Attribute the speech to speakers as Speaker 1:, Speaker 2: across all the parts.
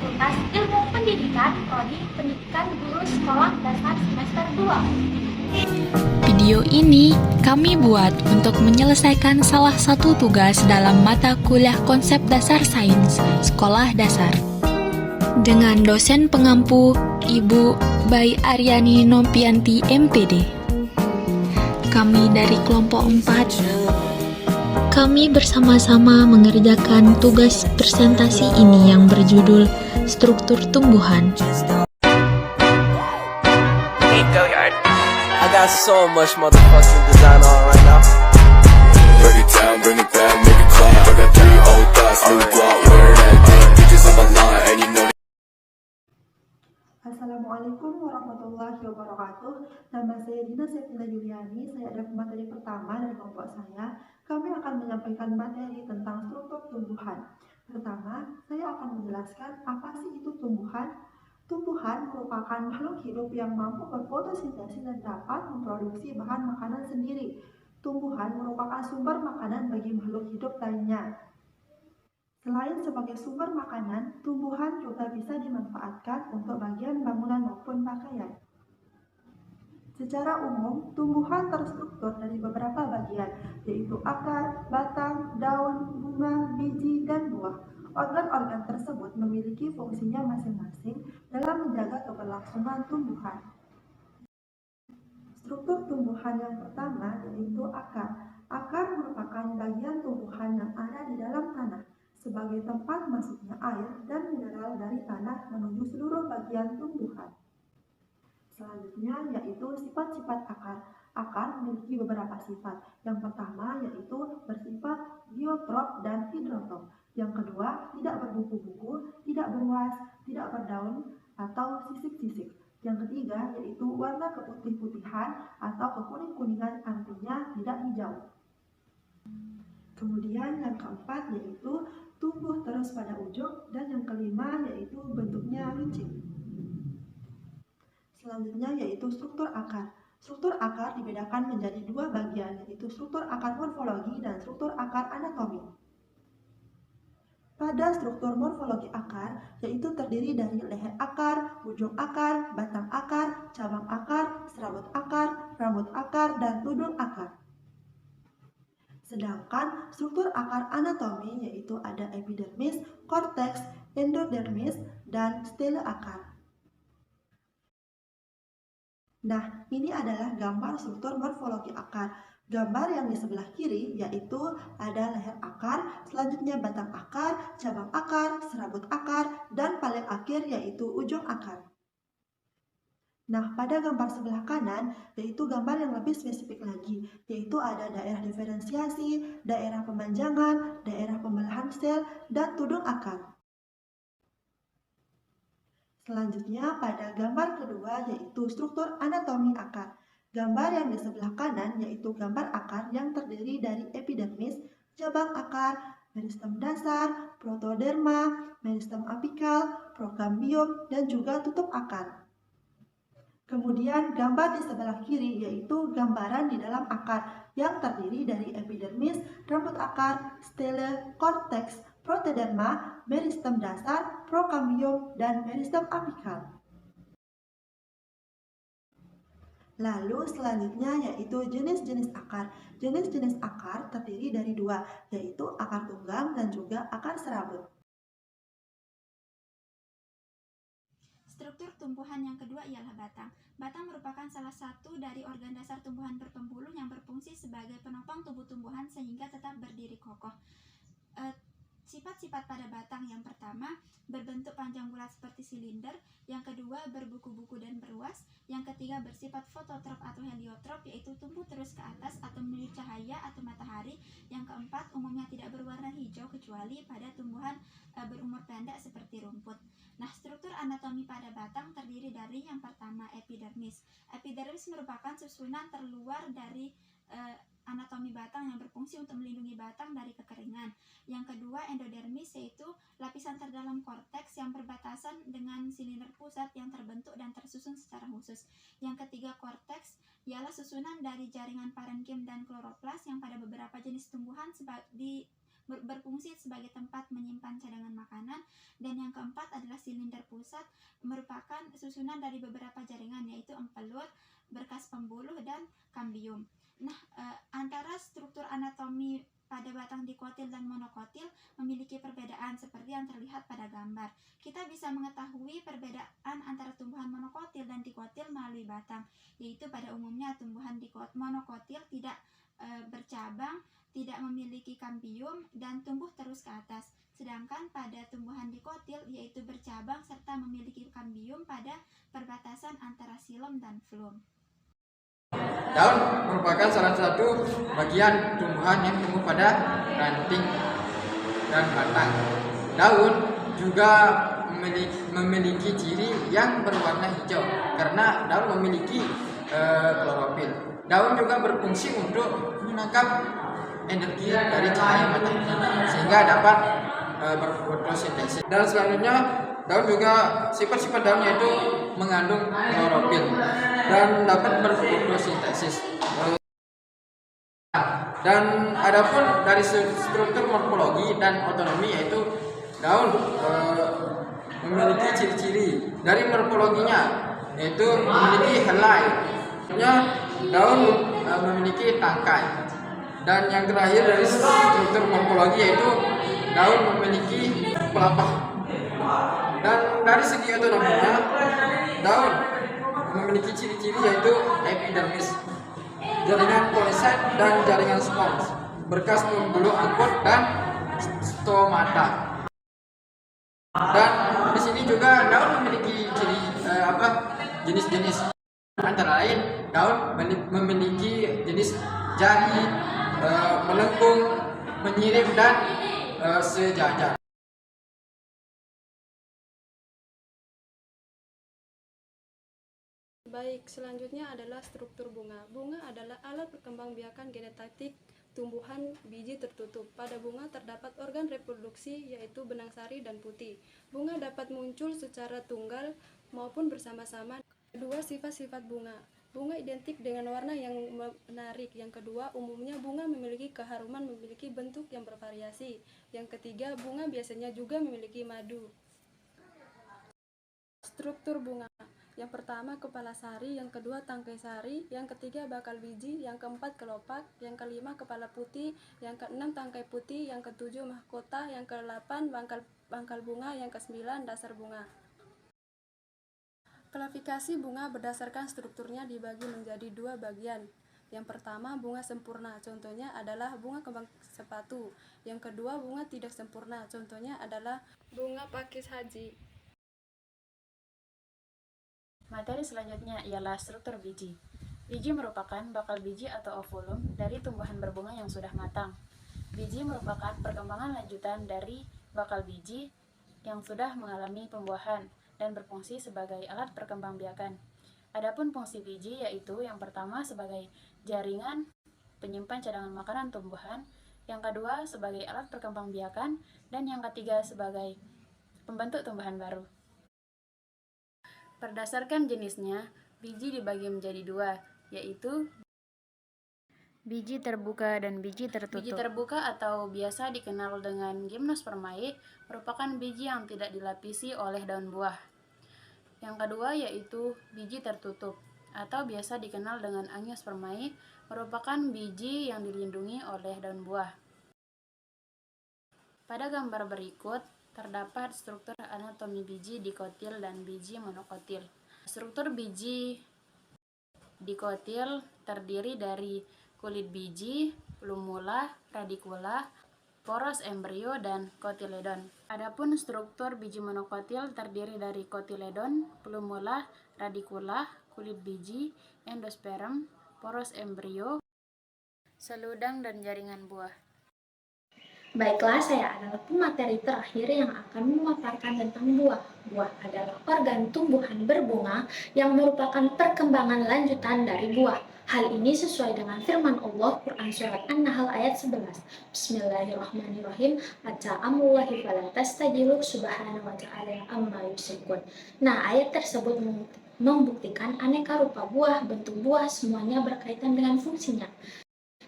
Speaker 1: Fakultas Ilmu Pendidikan, Prodi Pendidikan Guru Sekolah Dasar semester 2.
Speaker 2: Video ini kami buat untuk menyelesaikan salah satu tugas dalam mata kuliah konsep dasar sains sekolah dasar. Dengan dosen pengampu Ibu Bai Aryani Nopianti MPD. Kami dari kelompok 4. Kami bersama-sama mengerjakan tugas presentasi ini yang berjudul Struktur Tumbuhan.
Speaker 3: I got so much motherfucking design on right now.
Speaker 4: Break it down, bring it back, make it clap. I got 3 old thoughts, new guap, where that thing. Bitches on my line, and you know.
Speaker 5: Assalamualaikum warahmatullahi wabarakatuh. Nama saya Dina Septina Juliani. Saya adalah pemateri pertama dari kelompok saya. Kami akan menyampaikan materi tentang struktur tumbuhan. Pertama, saya akan menjelaskan apa sih itu tumbuhan. Tumbuhan merupakan makhluk hidup yang mampu berfotosintesis dan dapat memproduksi bahan makanan sendiri. Tumbuhan merupakan sumber makanan bagi makhluk hidup lainnya. Selain sebagai sumber makanan, tumbuhan juga bisa dimanfaatkan untuk bagian bangunan maupun pakaian. Secara umum, tumbuhan terstruktur dari beberapa bagian, yaitu akar, batang, daun, bunga, biji, dan buah. Organ-organ tersebut memiliki fungsinya masing-masing dalam menjaga keberlangsungan tumbuhan. Struktur tumbuhan yang pertama yaitu akar. Akar merupakan bagian tumbuhan yang ada di dalam tanah sebagai tempat masuknya air dan mineral dari tanah menuju seluruh bagian tumbuhan. Selanjutnya yaitu sifat-sifat akar. Akar memiliki beberapa sifat. Yang pertama yaitu bersifat geotrop dan hidrotrop. Yang kedua, tidak berbuku-buku, tidak beruas, tidak berdaun, atau sisik-sisik. Yang ketiga yaitu warna keputih-putihan atau kekuning-kuningan, artinya tidak hijau. Kemudian yang keempat yaitu tumbuh terus pada ujung, dan yang kelima yaitu bentuknya runcing. Selanjutnya yaitu struktur akar. Struktur akar dibedakan menjadi dua bagian, yaitu struktur akar morfologi dan struktur akar anatomi. Pada struktur morfologi akar, yaitu terdiri dari leher akar, ujung akar, batang akar, cabang akar, serabut akar, rambut akar, dan tudung akar. Sedangkan struktur akar anatomi yaitu ada epidermis, korteks, endodermis, dan stele akar. Nah, ini adalah gambar struktur morfologi akar. Gambar yang di sebelah kiri yaitu ada leher akar, selanjutnya batang akar, cabang akar, serabut akar, dan paling akhir yaitu ujung akar. Nah, pada gambar sebelah kanan yaitu gambar yang lebih spesifik lagi, yaitu ada daerah diferensiasi, daerah pemanjangan, daerah pembelahan sel, dan tudung akar. Selanjutnya pada gambar kedua yaitu struktur anatomi akar. Gambar yang di sebelah kanan yaitu gambar akar yang terdiri dari epidermis, cabang akar, meristem dasar, protoderma, meristem apikal, prokambium, dan juga tutup akar. Kemudian gambar di sebelah kiri yaitu gambaran di dalam akar yang terdiri dari epidermis, rambut akar, stele, korteks, protoderma, meristem dasar, prokambium, dan meristem apikal. Lalu selanjutnya yaitu jenis-jenis akar. Jenis-jenis akar terdiri dari dua, yaitu akar tunggang dan juga akar serabut.
Speaker 6: Struktur tumbuhan yang kedua ialah batang. Batang merupakan salah satu dari organ dasar tumbuhan berpembuluh yang berfungsi sebagai penopang tubuh tumbuhan sehingga tetap berdiri kokoh. Sifat-sifat pada batang yang pertama, berbentuk panjang bulat seperti silinder. Yang kedua, berbuku-buku dan beruas. Yang ketiga, bersifat fototrop atau heliotrop, yaitu tumbuh terus ke atas atau menuju cahaya atau matahari. Yang keempat, umumnya tidak berwarna hijau kecuali pada tumbuhan berumur pendek seperti rumput. Nah, struktur anatomi pada batang terdiri dari yang pertama, epidermis. Epidermis merupakan susunan terluar dari anatomi batang yang berfungsi untuk melindungi batang dari kekeringan. Yang kedua, endodermis, yaitu lapisan terdalam korteks yang berbatasan dengan silinder pusat yang terbentuk dan tersusun secara khusus. Yang ketiga, korteks ialah susunan dari jaringan parenkim dan kloroplas yang pada beberapa jenis tumbuhan berfungsi sebagai tempat menyimpan cadangan makanan. Dan yang keempat adalah silinder pusat, merupakan susunan dari beberapa jaringan, yaitu empelur, berkas pembuluh, dan kambium. Nah, antara struktur anatomi pada batang dikotil dan monokotil memiliki perbedaan seperti yang terlihat pada gambar. Kita bisa mengetahui perbedaan antara tumbuhan monokotil dan dikotil melalui batang, yaitu pada umumnya tumbuhan monokotil tidak bercabang, tidak memiliki kambium, dan tumbuh terus ke atas. Sedangkan pada tumbuhan dikotil yaitu bercabang serta memiliki kambium pada perbatasan antara xilem dan phloem.
Speaker 7: Daun merupakan salah satu bagian tumbuhan yang tumbuh pada ranting dan batang. Daun juga memiliki ciri yang berwarna hijau karena daun memiliki klorofil. Daun juga berfungsi untuk menangkap energi dari cahaya matahari sehingga dapat berfotosintesis. Dan selanjutnya daun juga sifat-sifat daunnya itu mengandung klorofil dan dapat berfotosintesis. Dan adapun dari struktur morfologi dan otonomi, yaitu daun memiliki ciri-ciri dari morfologinya, yaitu memiliki helai. Daun memiliki tangkai. Dan yang terakhir dari struktur morfologi yaitu daun memiliki pelepah. Dan dari segi otonominya, daun memiliki ciri-ciri yaitu epidermis, jaringan poliset dan jaringan spons, berkas pembuluh angkut dan stomata. Dan di sini juga daun memiliki ciri jenis-jenis, antara lain daun memiliki jenis jari, melengkung, menyirip, dan sejajar.
Speaker 8: Baik, selanjutnya adalah struktur bunga. Bunga adalah alat perkembangbiakan genetik tumbuhan biji tertutup. Pada bunga terdapat organ reproduksi yaitu benang sari dan putih. Bunga dapat muncul secara tunggal maupun bersama-sama. Kedua, sifat-sifat bunga. Bunga identik dengan warna yang menarik. Yang kedua, umumnya bunga memiliki keharuman, memiliki bentuk yang bervariasi. Yang ketiga, bunga biasanya juga memiliki madu. Struktur bunga. Yang pertama kepala sari, yang kedua tangkai sari, yang ketiga bakal biji, yang keempat kelopak, yang kelima kepala putih, yang keenam tangkai putih, yang ketujuh mahkota, yang kedelapan bangkal bunga, yang kesembilan dasar bunga. Klasifikasi bunga berdasarkan strukturnya dibagi menjadi dua bagian. Yang pertama bunga sempurna, contohnya adalah bunga kembang sepatu. Yang kedua bunga tidak sempurna, contohnya adalah bunga pakis haji.
Speaker 9: Materi selanjutnya ialah struktur biji. Biji merupakan bakal biji atau ovulum dari tumbuhan berbunga yang sudah matang. Biji merupakan perkembangan lanjutan dari bakal biji yang sudah mengalami pembuahan dan berfungsi sebagai alat perkembangbiakan. Adapun fungsi biji yaitu yang pertama sebagai jaringan penyimpan cadangan makanan tumbuhan, yang kedua sebagai alat perkembangbiakan, dan yang ketiga sebagai pembentuk tumbuhan baru. Berdasarkan jenisnya, biji dibagi menjadi dua, yaitu biji terbuka dan biji tertutup. Biji terbuka atau biasa dikenal dengan gimnospermae merupakan biji yang tidak dilapisi oleh daun buah. Yang kedua yaitu biji tertutup atau biasa dikenal dengan angiospermae merupakan biji yang dilindungi oleh daun buah. Pada gambar berikut terdapat struktur anatomi biji dikotil dan biji monokotil. Struktur biji dikotil terdiri dari kulit biji, plumula, radikula, poros embrio, dan kotiledon. Adapun struktur biji monokotil terdiri dari kotiledon, plumula, radikula, kulit biji, endosperm, poros embrio, seludang, dan jaringan buah.
Speaker 1: Baiklah, saya adalah pemateri terakhir yang akan memaparkan tentang buah. Buah adalah organ tumbuhan berbunga yang merupakan perkembangan lanjutan dari buah. Hal ini sesuai dengan firman Allah Quran Surat An-Nahl ayat 11. Bismillahirrahmanirrahim. Ata amullahi fala tastajilu subhanahu wa ta'ala amma yusyrikun. Nah, ayat tersebut membuktikan aneka rupa buah, bentuk buah, semuanya berkaitan dengan fungsinya.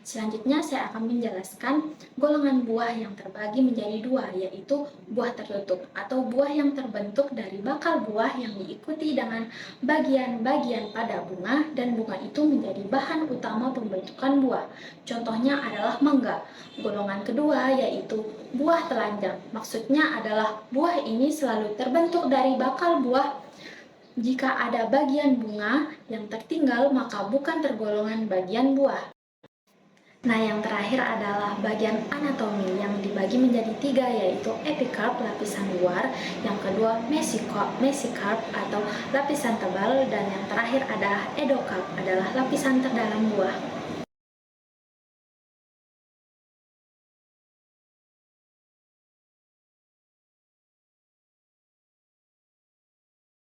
Speaker 1: Selanjutnya saya akan menjelaskan golongan buah yang terbagi menjadi dua, yaitu buah tertutup atau buah yang terbentuk dari bakal buah yang diikuti dengan bagian-bagian pada bunga dan bunga itu menjadi bahan utama pembentukan buah. Contohnya adalah mangga. Golongan kedua yaitu buah telanjang. Maksudnya adalah buah ini selalu terbentuk dari bakal buah. Jika ada bagian bunga yang tertinggal, maka bukan tergolongan bagian buah. Nah, yang terakhir adalah bagian anatomi yang dibagi menjadi tiga, yaitu epikarp, lapisan luar, yang kedua mesikarp atau lapisan tebal, dan yang terakhir adalah endokarp, adalah lapisan terdalam buah.